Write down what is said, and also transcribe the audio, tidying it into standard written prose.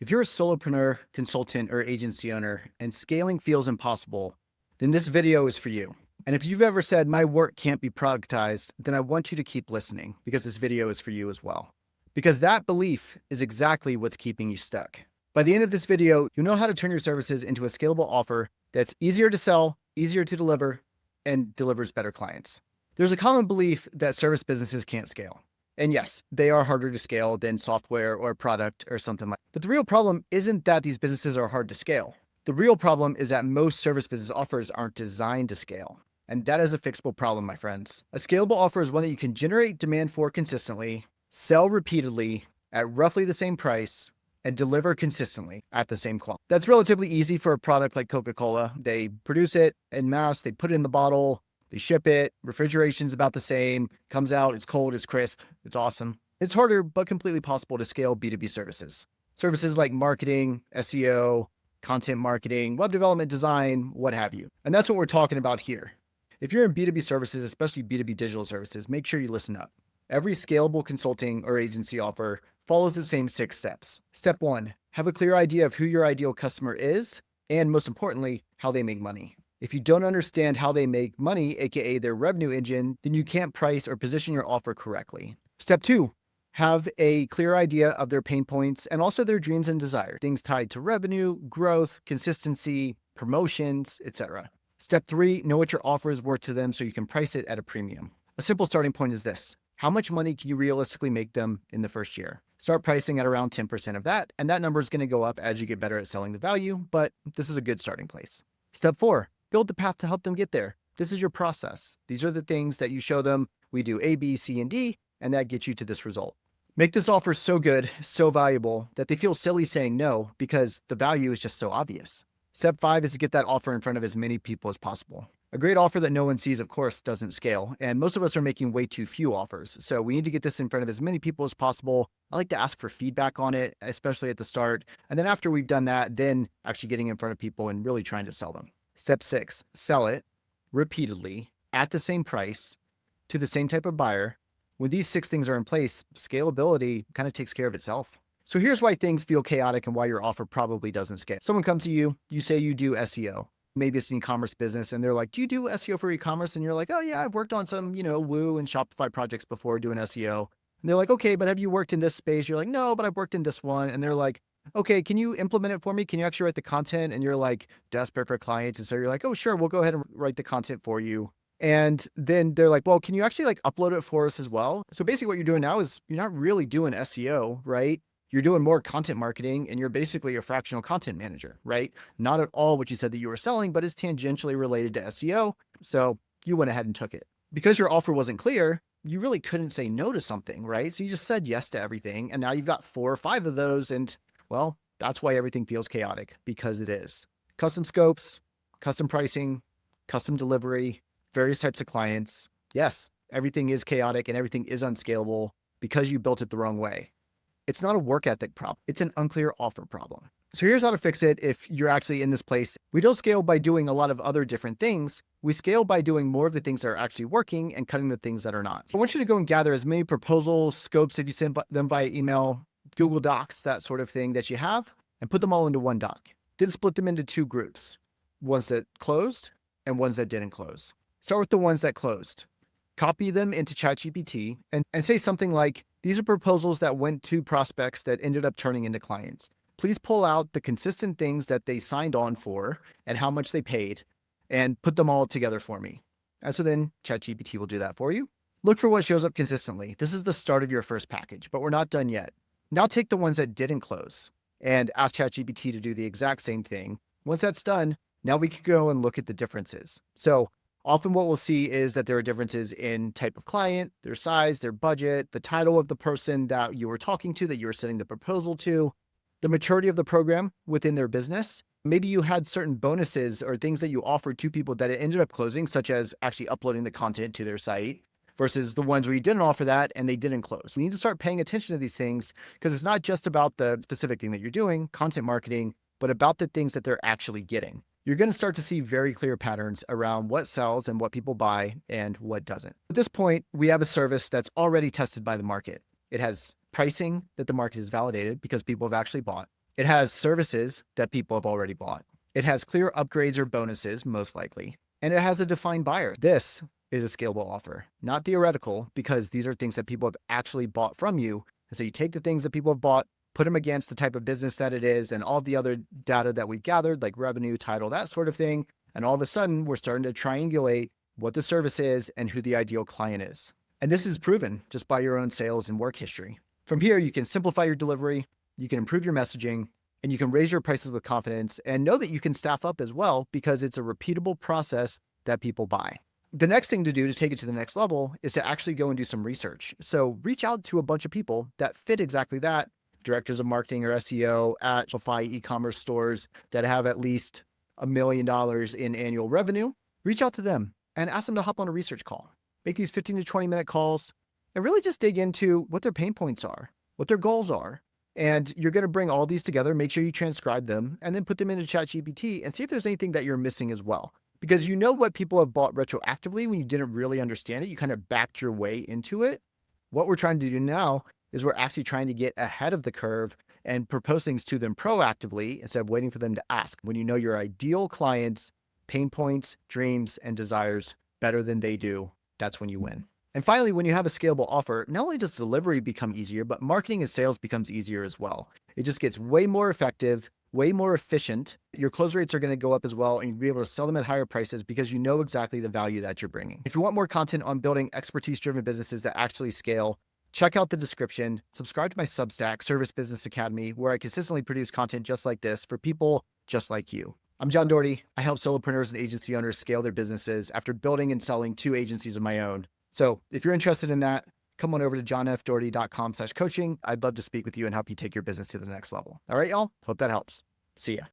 If you're a solopreneur, consultant, or agency owner and scaling feels impossible, then this video is for you. And if you've ever said, my work can't be productized, then I want you to keep listening because this video is for you as well. Because that belief is exactly what's keeping you stuck. By the end of this video, you'll know how to turn your services into a scalable offer that's easier to sell, easier to deliver, and delivers better clients. There's a common belief that service businesses can't scale. And yes, they are harder to scale than software or product or something like that. But the real problem isn't that these businesses are hard to scale. The real problem is that most service business offers aren't designed to scale. And that is a fixable problem, my friends. A scalable offer is one that you can generate demand for consistently, sell repeatedly at roughly the same price, and deliver consistently at the same quality. That's relatively easy for a product like Coca-Cola. They produce it en masse, they put it in the bottle, they ship it, refrigeration's about the same, comes out, it's cold, it's crisp, it's awesome. It's harder, but completely possible to scale B2B services. Services like marketing, SEO, content marketing, web development, design, what have you. And that's what we're talking about here. If you're in B2B services, especially B2B digital services, make sure you listen up. Every scalable consulting or agency offer follows the same 6 steps. Step 1, have a clear idea of who your ideal customer is, and most importantly, how they make money. If you don't understand how they make money, aka their revenue engine, then you can't price or position your offer correctly. Step 2, have a clear idea of their pain points and also their dreams and desires, things tied to revenue, growth, consistency, promotions, etc. Step 3, know what your offer is worth to them so you can price it at a premium. A simple starting point is this: how much money can you realistically make them in the first year? Start pricing at around 10% of that, and that number is going to go up as you get better at selling the value, but this is a good starting place. Step 4, build the path to help them get there. This is your process. These are the things that you show them. We do A, B, C, and D, and that gets you to this result. Make this offer so good, so valuable, that they feel silly saying no because the value is just so obvious. Step 5 is to get that offer in front of as many people as possible. A great offer that no one sees, of course, doesn't scale, and most of us are making way too few offers, so we need to get this in front of as many people as possible. I like to ask for feedback on it, especially at the start, and then after we've done that, then actually getting in front of people and really trying to sell them. Step 6, sell it repeatedly at the same price to the same type of buyer. When these 6 things are in place, scalability kind of takes care of itself. So here's why things feel chaotic and why your offer probably doesn't scale. Someone comes to you, you say you do SEO. Maybe it's an e-commerce business and they're like, do you do SEO for e-commerce? And you're like, oh yeah, I've worked on some, Woo and Shopify projects before doing SEO. And they're like, okay, but have you worked in this space? You're like, no, but I've worked in this one. And they're like, okay, can you implement it for me? Can you actually write the content? And you're like desperate for clients. And so you're like, oh, sure, we'll go ahead and write the content for you. And then they're like, well, can you actually upload it for us as well? So basically what you're doing now is you're not really doing SEO, right? You're doing more content marketing and you're basically a fractional content manager, right? Not at all what you said that you were selling, but it's tangentially related to SEO. So you went ahead and took it. Because your offer wasn't clear, you really couldn't say no to something, right? So you just said yes to everything. And now you've got 4 or 5 of those. And well, that's why everything feels chaotic, because it is. Custom scopes, custom pricing, custom delivery, various types of clients. Yes, everything is chaotic and everything is unscalable because you built it the wrong way. It's not a work ethic problem. It's an unclear offer problem. So here's how to fix it if you're actually in this place. We don't scale by doing a lot of other different things. We scale by doing more of the things that are actually working and cutting the things that are not. I want you to go and gather as many proposals, scopes, if you send them via email, Google Docs, that sort of thing that you have, and put them all into one doc. Then split them into 2 groups, ones that closed and ones that didn't close. Start with the ones that closed. Copy them into ChatGPT and say something like, these are proposals that went to prospects that ended up turning into clients. Please pull out the consistent things that they signed on for and how much they paid and put them all together for me. And so then ChatGPT will do that for you. Look for what shows up consistently. This is the start of your first package, but we're not done yet. Now take the ones that didn't close and ask ChatGPT to do the exact same thing. Once that's done, now we can go and look at the differences. So often what we'll see is that there are differences in type of client, their size, their budget, the title of the person that you were talking to, that you were sending the proposal to, the maturity of the program within their business. Maybe you had certain bonuses or things that you offered to people that it ended up closing, such as actually uploading the content to their site, versus the ones where you didn't offer that and they didn't close. We need to start paying attention to these things because it's not just about the specific thing that you're doing, content marketing, but about the things that they're actually getting. You're going to start to see very clear patterns around what sells and what people buy and what doesn't. At this point, we have a service that's already tested by the market. It has pricing that the market has validated because people have actually bought. It has services that people have already bought. It has clear upgrades or bonuses, most likely. And it has a defined buyer. This is a scalable offer, not theoretical, because these are things that people have actually bought from you. And so you take the things that people have bought, put them against the type of business that it is and all the other data that we've gathered, like revenue, title, that sort of thing. And all of a sudden, we're starting to triangulate what the service is and who the ideal client is. And this is proven just by your own sales and work history. From here, you can simplify your delivery, you can improve your messaging, and you can raise your prices with confidence and know that you can staff up as well because it's a repeatable process that people buy. The next thing to do to take it to the next level is to actually go and do some research. So reach out to a bunch of people that fit exactly that, directors of marketing or SEO at Shopify e-commerce stores that have at least $1 million in annual revenue. Reach out to them and ask them to hop on a research call. Make these 15 to 20 minute calls and really just dig into what their pain points are, what their goals are. And you're going to bring all these together, make sure you transcribe them, and then put them into ChatGPT and see if there's anything that you're missing as well. Because you know what people have bought retroactively when you didn't really understand it. You kind of backed your way into it. What we're trying to do now is we're actually trying to get ahead of the curve and propose things to them proactively instead of waiting for them to ask. When you know your ideal clients' pain points, dreams, and desires better than they do, that's when you win. And finally, when you have a scalable offer, not only does delivery become easier, but marketing and sales becomes easier as well. It just gets way more effective, way more efficient. Your close rates are going to go up as well, and you'll be able to sell them at higher prices because you know exactly the value that you're bringing. If you want more content on building expertise-driven businesses that actually scale, check out the description, subscribe to my Substack, Service Business Academy, where I consistently produce content just like this for people just like you. I'm John Doherty. I help solopreneurs and agency owners scale their businesses after building and selling 2 agencies of my own. So if you're interested in that, come on over to johnfdoherty.com/coaching. I'd love to speak with you and help you take your business to the next level. All right, y'all. Hope that helps. See ya.